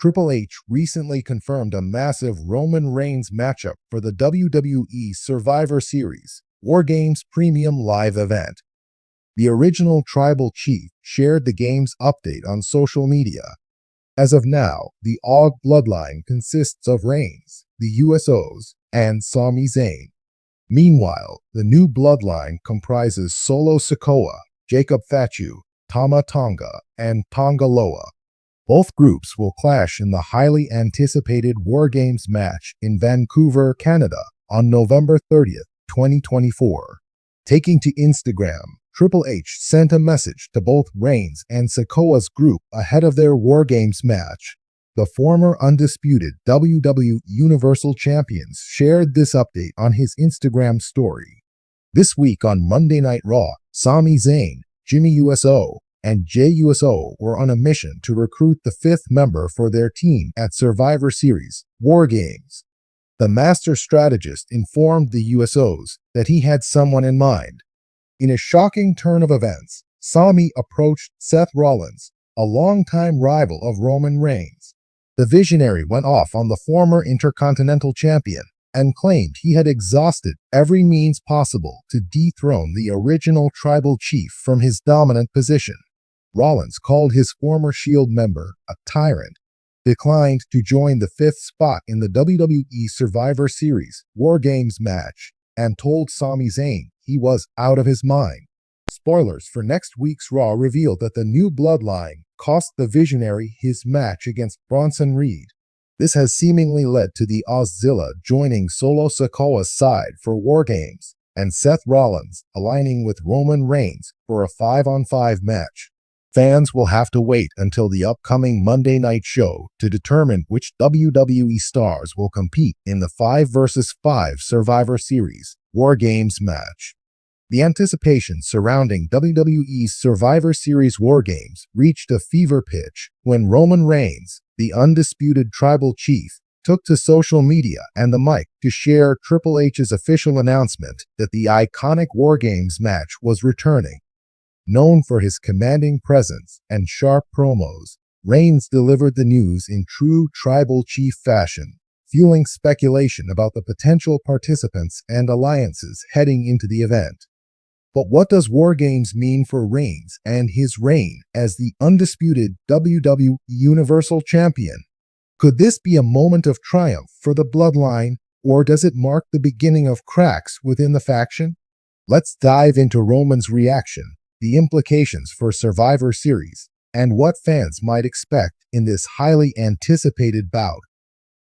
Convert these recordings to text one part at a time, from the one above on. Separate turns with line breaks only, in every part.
Triple H recently confirmed a massive Roman Reigns matchup for the WWE Survivor Series War Games Premium Live event. The original Tribal Chief shared the game's update on social media. As of now, the Og Bloodline consists of Reigns, the USOs, and Sami Zayn. Meanwhile, the new Bloodline comprises Solo Sikoa, Jacob Fatu, Tama Tonga, and Tonga Loa. Both groups will clash in the highly anticipated War Games match in Vancouver, Canada on November 30th, 2024. Taking to Instagram, Triple H sent a message to both Reigns and Sikoa's group ahead of their War Games match. The former undisputed WWE Universal Champions shared this update on his Instagram story. This week on Monday Night Raw, Sami Zayn, Jimmy USO, and Jey USO were on a mission to recruit the fifth member for their team at Survivor Series War Games. The master strategist informed the USOs that he had someone in mind. In a shocking turn of events, Sami approached Seth Rollins, a longtime rival of Roman Reigns. The visionary went off on the former Intercontinental Champion and claimed he had exhausted every means possible to dethrone the original Tribal Chief from his dominant position. Rollins called his former Shield member a tyrant, declined to join the fifth spot in the WWE Survivor Series War Games match, and told Sami Zayn he was out of his mind. Spoilers for next week's Raw revealed that the new Bloodline cost the visionary his match against Bronson Reed. This has seemingly led to the Auszilla joining Solo Sikoa's side for War Games, and Seth Rollins aligning with Roman Reigns for a 5-on-5 match. Fans will have to wait until the upcoming Monday night show to determine which WWE stars will compete in the 5 vs. 5 Survivor Series War Games match. The anticipation surrounding WWE's Survivor Series War Games reached a fever pitch when Roman Reigns, the undisputed Tribal Chief, took to social media and the mic to share Triple H's official announcement that the iconic War Games match was returning. Known for his commanding presence and sharp promos, Reigns delivered the news in true Tribal Chief fashion, fueling speculation about the potential participants and alliances heading into the event. But what does War Games mean for Reigns and his reign as the undisputed WWE Universal Champion? Could this be a moment of triumph for the Bloodline, or does it mark the beginning of cracks within the faction? Let's dive into Roman's reaction, the implications for Survivor Series, and what fans might expect in this highly anticipated bout.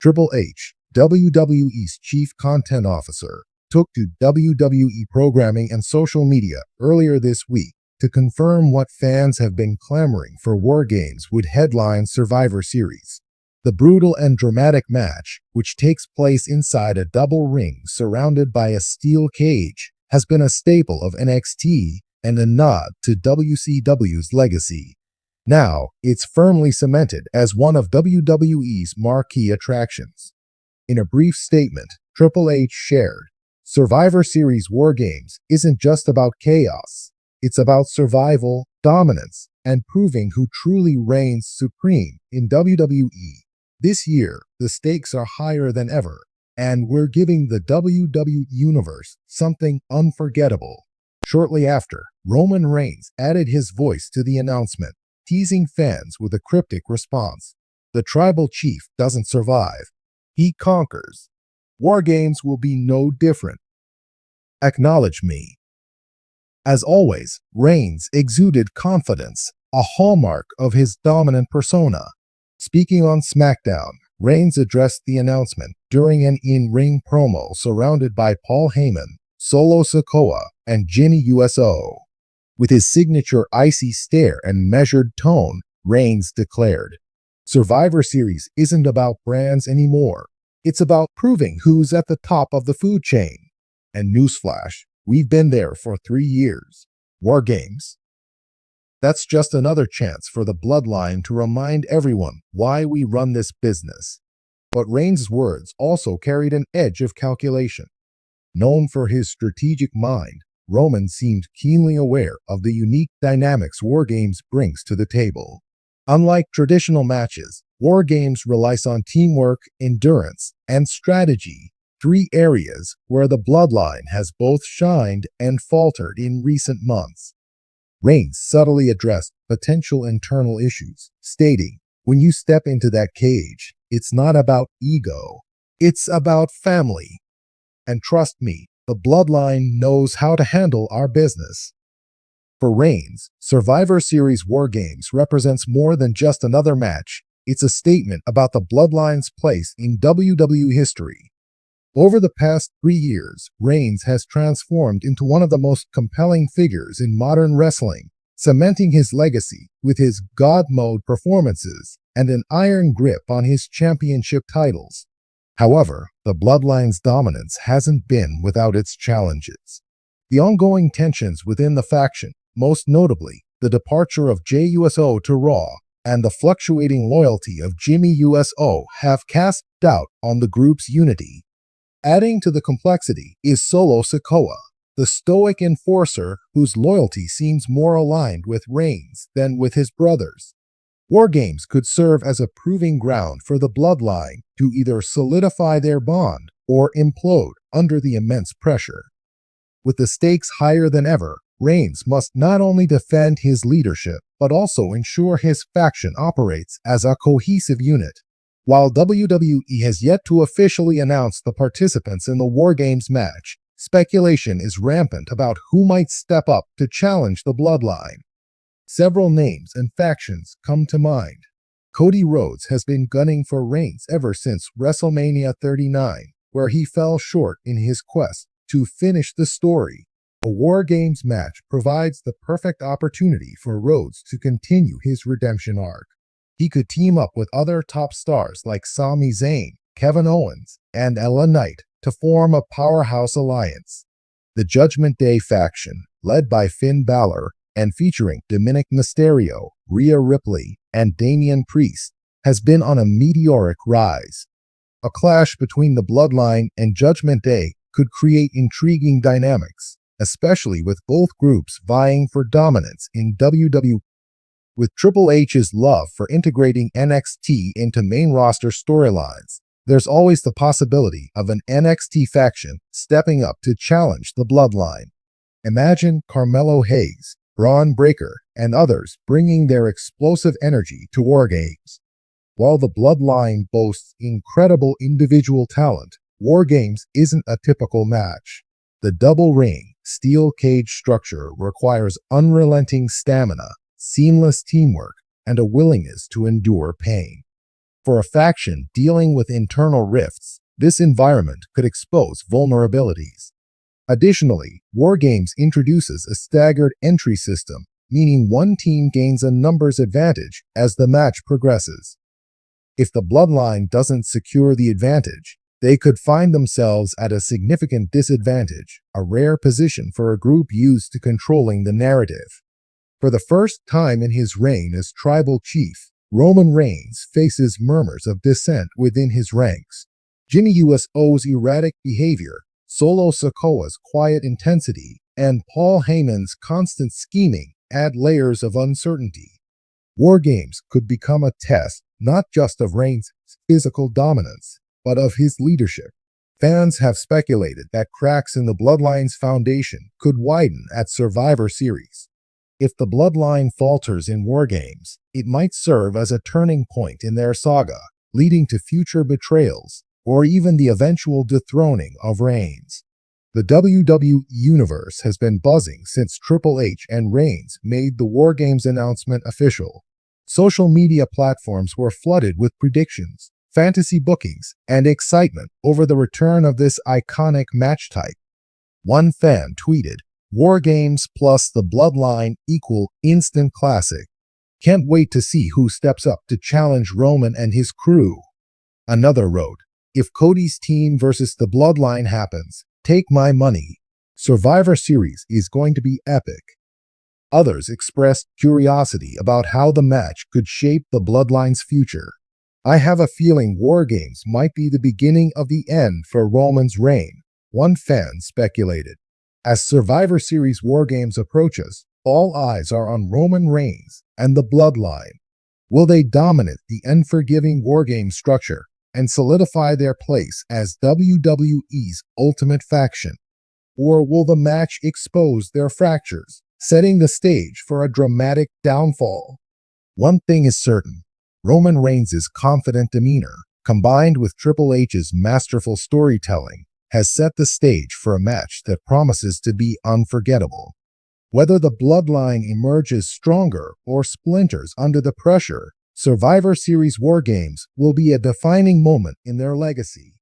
Triple H, WWE's Chief Content Officer, took to WWE programming and social media earlier this week to confirm what fans have been clamoring for War Games would headline Survivor Series. The brutal and dramatic match, which takes place inside a double ring surrounded by a steel cage, has been a staple of NXT and a nod to WCW's legacy. Now, it's firmly cemented as one of WWE's marquee attractions. In a brief statement, Triple H shared, "Survivor Series War Games isn't just about chaos. It's about survival, dominance, and proving who truly reigns supreme in WWE. This year, the stakes are higher than ever, and we're giving the WWE Universe something unforgettable." Shortly after, Roman Reigns added his voice to the announcement, teasing fans with a cryptic response. "The Tribal Chief doesn't survive. He conquers. War Games will be no different. Acknowledge me." As always, Reigns exuded confidence, a hallmark of his dominant persona. Speaking on SmackDown, Reigns addressed the announcement during an in-ring promo surrounded by Paul Heyman, Solo Sikoa, and Jimmy USO. With his signature icy stare and measured tone, Reigns declared, "Survivor Series isn't about brands anymore. It's about proving who's at the top of the food chain. And newsflash, we've been there for 3 years. War Games." That's just another chance for the Bloodline to remind everyone why we run this business. But Reigns' words also carried an edge of calculation. Known for his strategic mind, Roman seemed keenly aware of the unique dynamics War Games brings to the table. Unlike traditional matches, War Games relies on teamwork, endurance, and strategy, three areas where the Bloodline has both shined and faltered in recent months. Reigns subtly addressed potential internal issues, stating, "When you step into that cage, it's not about ego, it's about family. And trust me, the Bloodline knows how to handle our business." For Reigns, Survivor Series War Games represents more than just another match. It's a statement about the Bloodline's place in WWE history. Over the past 3 years, Reigns has transformed into one of the most compelling figures in modern wrestling, cementing his legacy with his God Mode performances and an iron grip on his championship titles. However, the Bloodline's dominance hasn't been without its challenges. The ongoing tensions within the faction, most notably the departure of Jey Uso to Raw and the fluctuating loyalty of Jimmy Uso, have cast doubt on the group's unity. Adding to the complexity is Solo Sikoa, the stoic enforcer whose loyalty seems more aligned with Reigns than with his brothers. War Games could serve as a proving ground for the Bloodline to either solidify their bond or implode under the immense pressure. With the stakes higher than ever, Reigns must not only defend his leadership, but also ensure his faction operates as a cohesive unit. While WWE has yet to officially announce the participants in the War Games match, speculation is rampant about who might step up to challenge the Bloodline. Several names and factions come to mind. Cody Rhodes has been gunning for Reigns ever since WrestleMania 39, where he fell short in his quest to finish the story. A War Games match provides the perfect opportunity for Rhodes to continue his redemption arc. He could team up with other top stars like Sami Zayn, Kevin Owens, and LA Knight to form a powerhouse alliance. The Judgment Day faction, led by Finn Balor and featuring Dominic Mysterio, Rhea Ripley, and Damian Priest, has been on a meteoric rise. A clash between the Bloodline and Judgment Day could create intriguing dynamics, especially with both groups vying for dominance in WWE. With Triple H's love for integrating NXT into main roster storylines, there's always the possibility of an NXT faction stepping up to challenge the Bloodline. Imagine Carmelo Hayes, Braun Breaker, and others bringing their explosive energy to War Games. While the Bloodline boasts incredible individual talent, War Games isn't a typical match. The double ring, steel cage structure requires unrelenting stamina, seamless teamwork, and a willingness to endure pain. For a faction dealing with internal rifts, this environment could expose vulnerabilities. Additionally, War Games introduces a staggered entry system, meaning one team gains a numbers advantage as the match progresses. If the Bloodline doesn't secure the advantage, they could find themselves at a significant disadvantage, a rare position for a group used to controlling the narrative. For the first time in his reign as tribal chief, Roman Reigns faces murmurs of dissent within his ranks. Jimmy Uso's erratic behavior, Solo Sikoa's quiet intensity, and Paul Heyman's constant scheming add layers of uncertainty. War Games could become a test not just of Reigns' physical dominance, but of his leadership. Fans have speculated that cracks in the Bloodline's foundation could widen at Survivor Series. If the Bloodline falters in War Games, it might serve as a turning point in their saga, leading to future betrayals or even the eventual dethroning of Reigns. The WWE Universe has been buzzing since Triple H and Reigns made the War Games announcement official. Social media platforms were flooded with predictions, fantasy bookings, and excitement over the return of this iconic match type. One fan tweeted, "War Games plus the Bloodline equal instant classic. Can't wait to see who steps up to challenge Roman and his crew." Another wrote, "If Cody's team versus the Bloodline happens, take my money. Survivor Series is going to be epic." Others expressed curiosity about how the match could shape the Bloodline's future. "I have a feeling War Games might be the beginning of the end for Roman's reign," one fan speculated. As Survivor Series War Games approaches, all eyes are on Roman Reigns and the Bloodline. Will they dominate the unforgiving wargame structure and solidify their place as WWE's ultimate faction? Or will the match expose their fractures, setting the stage for a dramatic downfall? One thing is certain: Roman Reigns' confident demeanor, combined with Triple H's masterful storytelling, has set the stage for a match that promises to be unforgettable. Whether the Bloodline emerges stronger or splinters under the pressure, Survivor Series War Games will be a defining moment in their legacy.